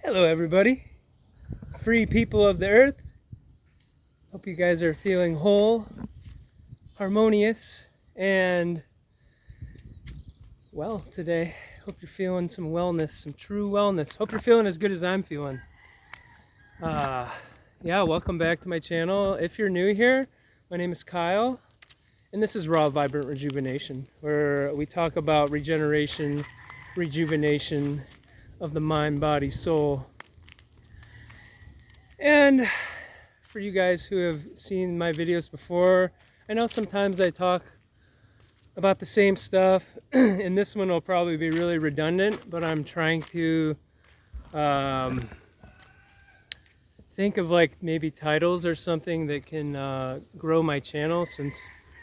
Hello everybody, free people of the earth. Hope you guys are feeling whole, harmonious, and well today. Hope you're feeling some wellness, some true wellness. Hope you're feeling as good as I'm feeling. Yeah, welcome back to my channel. If you're new here, my name is Kyle, and this is Raw Vibrant Rejuvenation, where we talk about regeneration, rejuvenation of the mind, body, soul. And for you guys who have seen my videos before, I know sometimes I talk about the same stuff, and this one will probably be really redundant, but I'm trying to think of like maybe titles or something that can grow my channel, since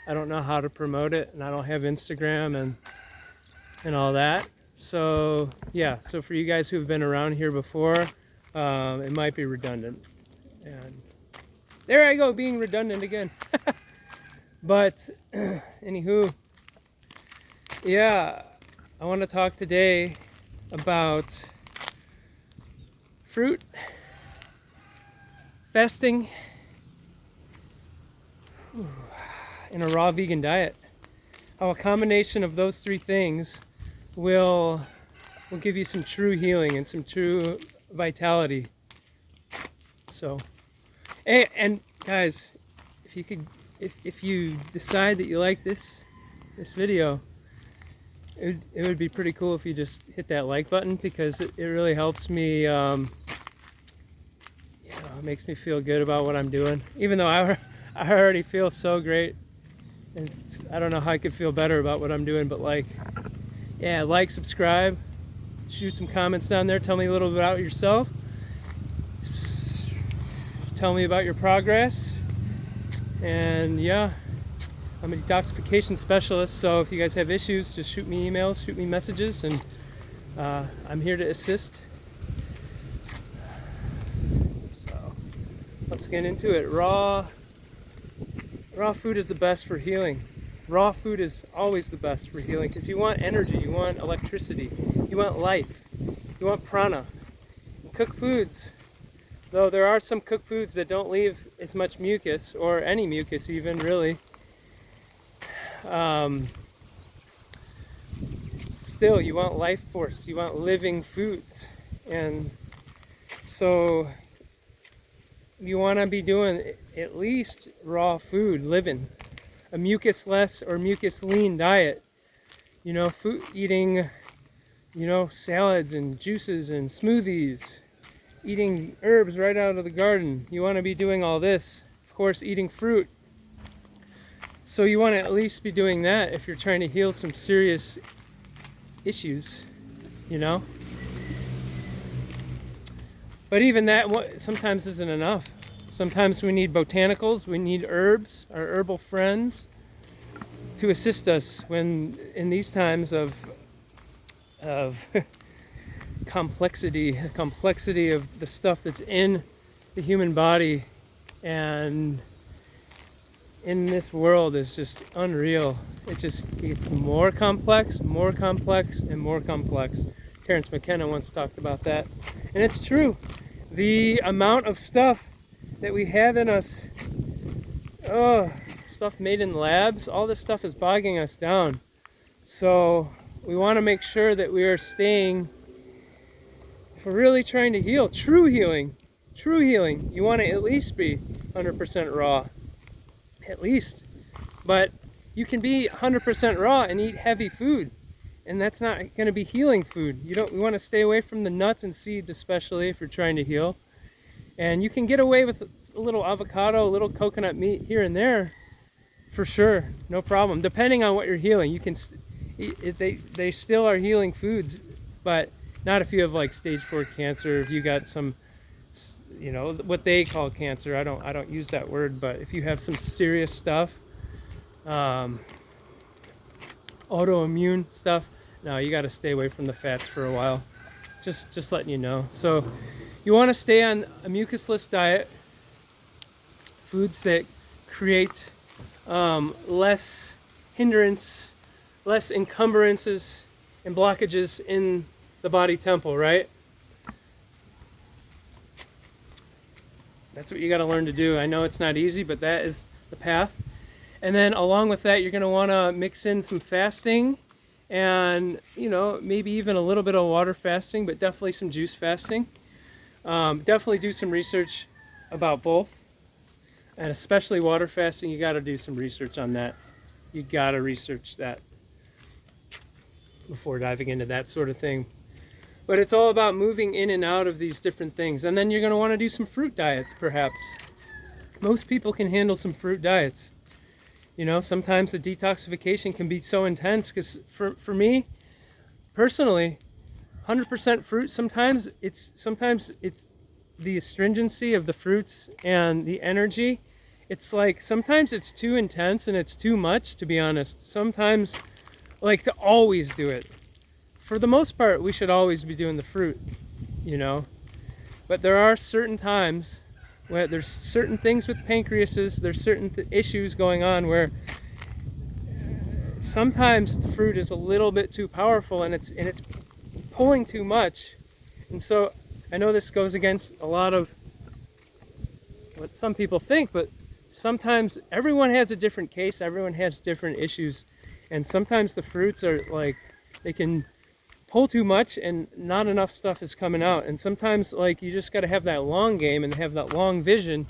I don't know how to promote it and I don't have Instagram and all that. So yeah, so for you guys who have been around here before, it might be redundant. And there I go, being redundant again. But anywho, yeah, I want to talk today about fruit, fasting, and a raw vegan diet. How a combination of those three things will give you some true healing and some true vitality. So, and guys, if you could, if you decide that you like this video, it would be pretty cool if you just hit that like button, because it really helps me. It makes me feel good about what I'm doing, even though I already feel so great, and I don't know how I could feel better about what I'm doing. But like, yeah, like, subscribe, shoot some comments down there, tell me a little bit about yourself, tell me about your progress. And yeah, I'm a detoxification specialist, so if you guys have issues, just shoot me emails, shoot me messages, and I'm here to assist. So let's get into it. Raw food is the best for healing. Raw food is always the best for healing, because you want energy, you want electricity, you want life, you want prana. Cooked foods, though there are some cooked foods that don't leave as much mucus, or any mucus even, really. Still, you want life force, you want living foods. And so you want to be doing at least raw food, living a mucus-less or mucus-lean diet. You know, food, eating, you know, salads and juices and smoothies, eating herbs right out of the garden. You want to be doing all this. Of course, eating fruit. So you want to at least be doing that if you're trying to heal some serious issues, you know. But even that sometimes isn't enough. Sometimes we need botanicals, we need herbs, our herbal friends, to assist us when in these times of complexity of the stuff that's in the human body and in this world is just unreal. It just gets more complex, and more complex. Terence McKenna once talked about that, and it's true. The amount of stuff that we have in us, stuff made in labs, all this stuff is bogging us down. So we want to make sure that we are staying, if we're really trying to heal, true healing, you want to at least be 100% raw, at least. But you can be 100% raw and eat heavy food, and that's not going to be healing food. We want to stay away from the nuts and seeds, especially if you're trying to heal. And you can get away with a little avocado, a little coconut meat here and there, for sure, no problem. Depending on what you're healing, you can. They still are healing foods, but not if you have like stage 4 cancer. If you got some, you know, what they call cancer. I don't use that word, but if you have some serious stuff, autoimmune stuff, no, you got to stay away from the fats for a while. Just letting you know. So you want to stay on a mucusless diet, foods that create less hindrance, less encumbrances and blockages in the body temple, right? That's what you got to learn to do. I know it's not easy, but that is the path. And then along with that, you're going to want to mix in some fasting and, you know, maybe even a little bit of water fasting, but definitely some juice fasting. Definitely do some research about both, and especially water fasting. You got to do some research on that. You got to research that before diving into that sort of thing. But it's all about moving in and out of these different things. And then you're going to want to do some fruit diets, perhaps. Most people can handle some fruit diets. You know, sometimes the detoxification can be so intense, because for me personally, 100% fruit, sometimes it's the astringency of the fruits and the energy. It's like sometimes it's too intense and it's too much, to be honest. Sometimes, like, to always do it. For the most part, we should always be doing the fruit, you know. But there are certain times where there's certain things with pancreases, there's certain issues going on where sometimes the fruit is a little bit too powerful, and it's pulling too much. And so I know this goes against a lot of what some people think, but sometimes everyone has a different case, everyone has different issues, and sometimes the fruits are like, they can pull too much and not enough stuff is coming out. And sometimes, like, you just got to have that long game and have that long vision,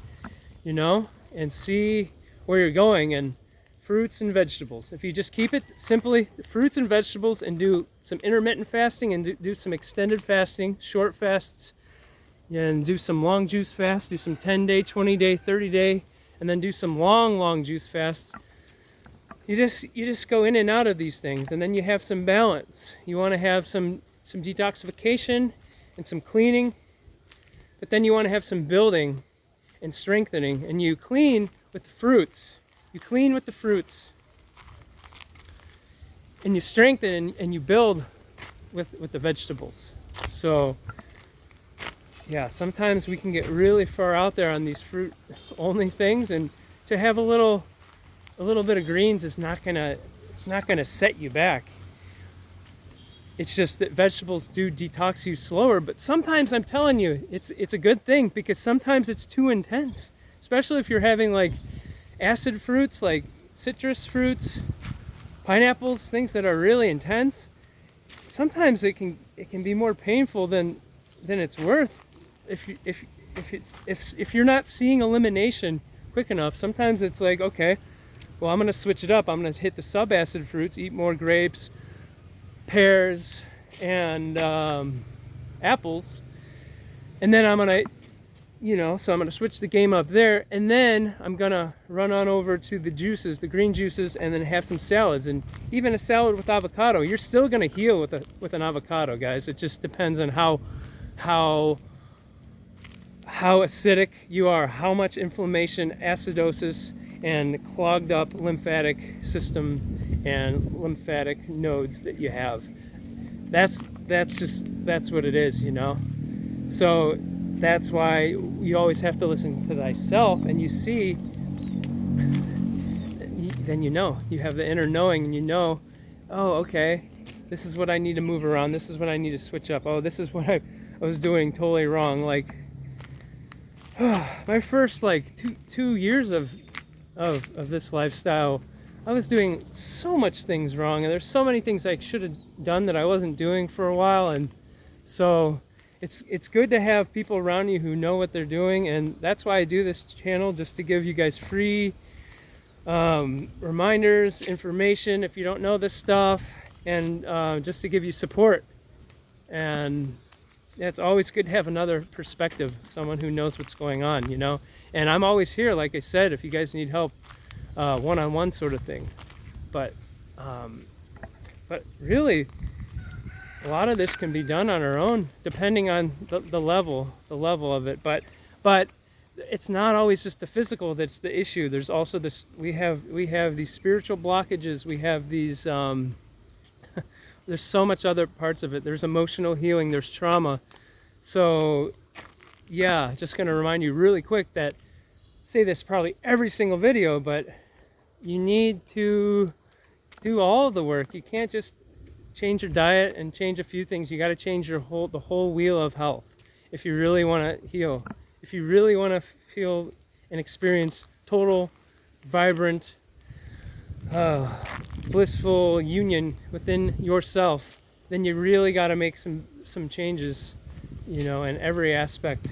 you know, and see where you're going. And fruits and vegetables, if you just keep it simply fruits and vegetables, and do some intermittent fasting, and do some extended fasting, short fasts, and do some long juice fasts, do some 10-day, 20-day, 30-day, and then do some long juice fasts. You just go in and out of these things, and then you have some balance. You want to have some detoxification and some cleaning, but then you want to have some building and strengthening. And you clean with the fruits. You clean with the fruits, and you strengthen and you build with the vegetables. So yeah, sometimes we can get really far out there on these fruit only things, and to have a little bit of greens is not gonna set you back. It's just that vegetables do detox you slower, but sometimes, I'm telling you, it's a good thing, because sometimes it's too intense, especially if you're having like acid fruits, like citrus fruits, pineapples, things that are really intense. Sometimes it can be more painful than it's worth if you're not seeing elimination quick enough. Sometimes it's like, okay, well, I'm going to switch it up. I'm going to hit the subacid fruits, eat more grapes, pears, and apples. And then I'm going to, you know, so I'm going to switch the game up there. And then I'm going to run on over to the juices, the green juices, and then have some salads. And even a salad with avocado. You're still going to heal with an avocado, guys. It just depends on how acidic you are, how much inflammation, acidosis, and clogged up lymphatic system and lymphatic nodes that you have. That's what it is, you know. So that's why you always have to listen to thyself, and you see, then you know, you have the inner knowing, and you know, oh, okay, this is what I need to move around, this is what I need to switch up, oh, this is what I was doing totally wrong. Like, my first like two years of this lifestyle, I was doing so much things wrong, and there's so many things I should have done that I wasn't doing for a while. And so it's good to have people around you who know what they're doing, and that's why I do this channel, just to give you guys free reminders, information if you don't know this stuff, and just to give you support. And it's always good to have another perspective, someone who knows what's going on, you know. And I'm always here, like I said, if you guys need help, one-on-one sort of thing. But really, a lot of this can be done on our own, depending on the level of it. But it's not always just the physical that's the issue. There's also this. We have these spiritual blockages. We have these. There's so much other parts of it. There's emotional healing. There's trauma. So yeah, just going to remind you really quick that, say this probably every single video, but you need to do all of the work. You can't just change your diet and change a few things. You got to change the whole wheel of health if you really want to heal. if you really want to feel and experience total, vibrant, blissful union within yourself, then you really got to make some changes, you know, in every aspect.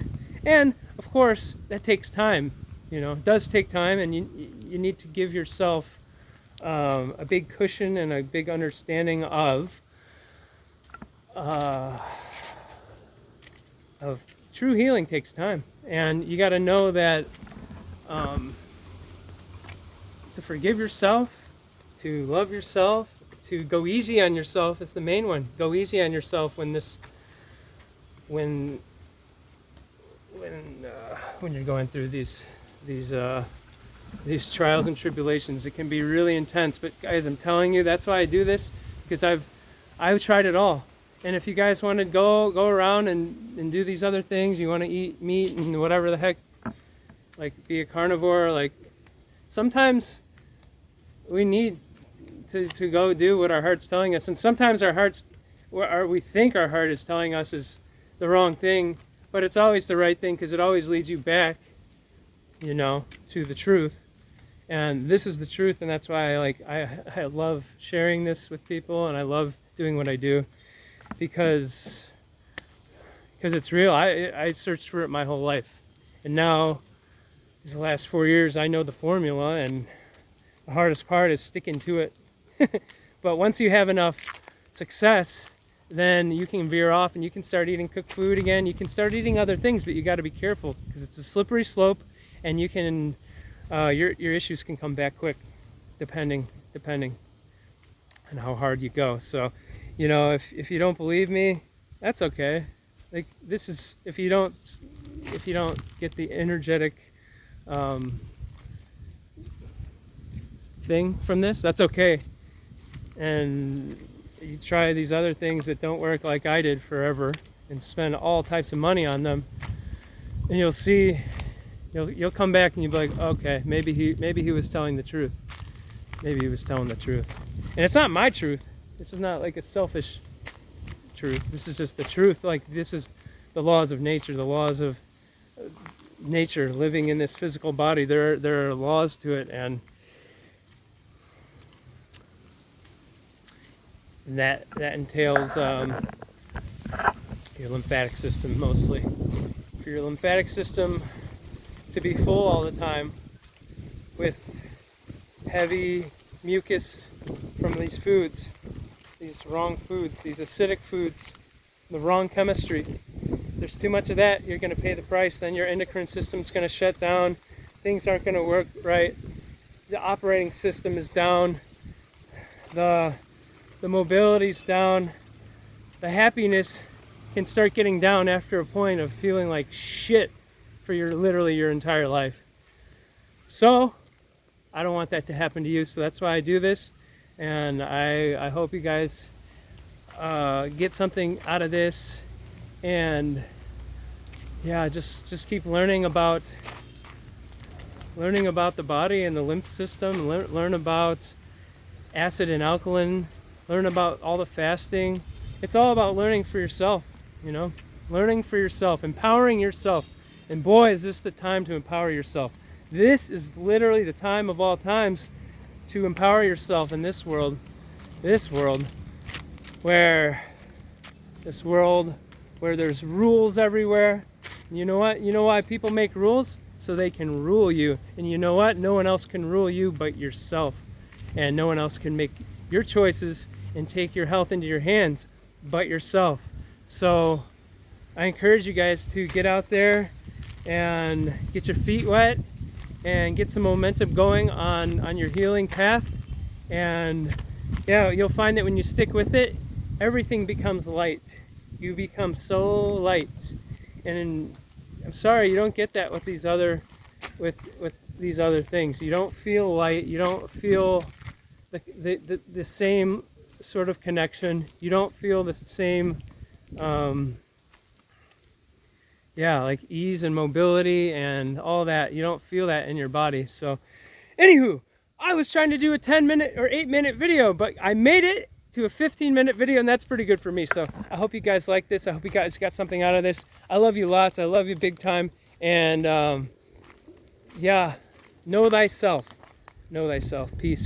And of course, that takes time. You know, it does take time, and you need to give yourself a big cushion and a big understanding of true healing takes time. And you got to know that to forgive yourself, to love yourself, to go easy on yourself is the main one. Go easy on yourself when you're going through these trials and tribulations. It can be really intense, but guys, I'm telling you, that's why I do this, because I've tried it all. And if you guys want to go around and do these other things, you want to eat meat and whatever the heck, like be a carnivore, like sometimes we need to go do what our heart's telling us. And sometimes our heart's, we think our heart is telling us is the wrong thing, but it's always the right thing, because it always leads you back, you know, to the truth. And this is the truth, and that's why I love sharing this with people, and I love doing what I do, because it's real. I searched for it my whole life, and now these last 4 years I know the formula, and the hardest part is sticking to it. But once you have enough success, then you can veer off and you can start eating cooked food again. You can start eating other things, but you got to be careful, because it's a slippery slope, and you can your issues can come back quick, depending on how hard you go. So, you know, if you don't believe me, that's okay. Like, this is, if you don't get the energetic thing from this, that's okay. And you try these other things that don't work, like I did forever, and spend all types of money on them, and you'll see, you'll come back and you'll be like, okay, maybe he was telling the truth. Maybe he was telling the truth. And it's not my truth. This is not like a selfish truth. This is just the truth. Like, this is the laws of nature, the laws of nature living in this physical body. There are laws to it, and that entails your lymphatic system mostly. For your lymphatic system to be full all the time with heavy mucus from these foods, these wrong foods, these acidic foods, the wrong chemistry. There's too much of that, you're going to pay the price. Then your endocrine system's going to shut down. Things aren't going to work right. The operating system is down. The mobility's down. The happiness can start getting down after a point of feeling like shit for literally your entire life. So I don't want that to happen to you, so that's why I do this. And I hope you guys get something out of this, and yeah, just keep learning about the body and the lymph system. Learn about acid and alkaline. Learn about all the fasting. It's all about learning for yourself, you know, learning for yourself, empowering yourself. And boy, is this the time to empower yourself. This is literally the time of all times to empower yourself in this world where there's rules everywhere. You know what? You know why people make rules? So they can rule you. And you know what? No one else can rule you but yourself. And no one else can make your choices and take your health into your hands but yourself. So I encourage you guys to get out there and get your feet wet and get some momentum going on your healing path. And yeah, you'll find that when you stick with it, everything becomes light. You become so light. And I'm sorry, you don't get that with these other things. You don't feel light. You don't feel the same sort of connection. You don't feel the same like ease and mobility and all that. You don't feel that in your body. So anywho, I was trying to do a 10-minute or 8-minute video, but I made it to a 15-minute video, and that's pretty good for me. So I hope you guys like this. I hope you guys got something out of this. I love you lots. I love you big time. And yeah, know thyself. Know thyself. Peace.